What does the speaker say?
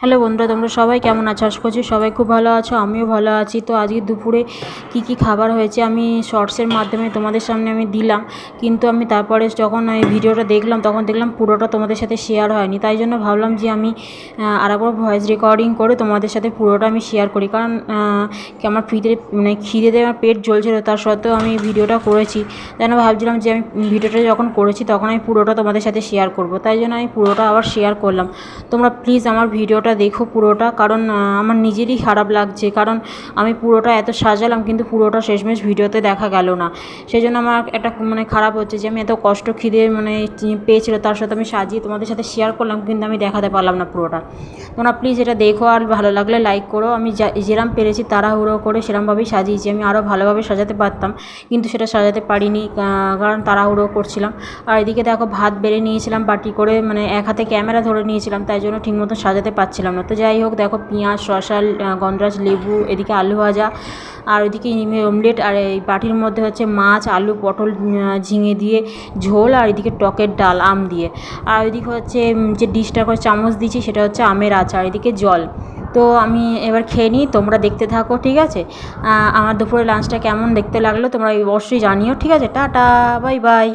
Hello বন্ধুরা, তোমরা সবাই কেমন আছো? আশা করছি সবাই খুব ভালো আছো, আমিও ভালো আছি। তো আজকে দুপুরে কি খাবার হয়েছে আমি শর্টসের মাধ্যমে তোমাদের সামনে আমি দিলাম, কিন্তু আমি তারপরে যখন ওই ভিডিওটা দেখলাম তখন দেখলাম পুরোটা তোমাদের সাথে শেয়ার হয়নি। তাই জন্য ভাবলাম যে আমি আরেকবার ভয়েস রেকর্ডিং করে তোমাদের সাথে পুরোটা আমি শেয়ার করি, কারণ আমার খিদেতে আমার পেট জ্বলছিল, তার সত্ত্বেও আমি ভিডিওটা করেছি। যেন ভাবছিলাম যে আমি ভিডিওটা যখন করেছি তখন আমি পুরোটা তোমাদের সাথে শেয়ার করব, তাই জন্য আমি পুরোটা আবার শেয়ার করলাম। তোমরা প্লিজ আমার ভিডিওটা দেখো পুরোটা, কারণ আমার নিজেরই খারাপ লাগছে, কারণ আমি পুরোটা এত সাজালাম কিন্তু পুরোটা শেষমেশ ভিডিওতে দেখা গেল না। সেই জন্য আমার একটা খারাপ হচ্ছে যে আমি এত কষ্ট খিদে পেয়েছিল, তার সাথে আমি সাজিয়ে তোমাদের সাথে শেয়ার করলাম কিন্তু আমি দেখাতে পারলাম না পুরোটা। তোমরা প্লিজ এটা দেখো, আর ভালো লাগলে লাইক করো। আমি যেরম পেরেছি তাড়াহুড়ো করে সেরমভাবেই সাজিয়েছি। আমি আরও ভালোভাবে সাজাতে পারতাম কিন্তু সেটা সাজাতে পারিনি, কারণ তাড়াহুড়ো করছিলাম। আর এদিকে দেখো ভাত বেড়ে নিয়েছিলাম বাটি করে, এক হাতে ক্যামেরা ধরে নিয়েছিলাম, তাই জন্য ঠিকমতো সাজাতে পারছিলাম না। তো যাই হোক, দেখো পেঁয়াজ, শসা, গন্ধরাজ লেবু, এদিকে আলু ভাজা, আর ওইদিকে ডিমের অমলেট, আর এই বাটির মধ্যে হচ্ছে মাছ, আলু, পটল, ঝিঙে দিয়ে ঝোল, আর এদিকে টকের ডাল আম দিয়ে। আর ওইদিকে হচ্ছে যে ডিশটা করে চামচ দিয়েছি সেটা হচ্ছে আমের আচার, এদিকে জল। তো আমি এবার খেয়ে নিই, তোমরা দেখতে থাকো, ঠিক আছে? আমার দুপুরে লাঞ্চটা কেমন দেখতে লাগলো তোমরা অবশ্যই জানিও, ঠিক আছে? Tata, bye bye.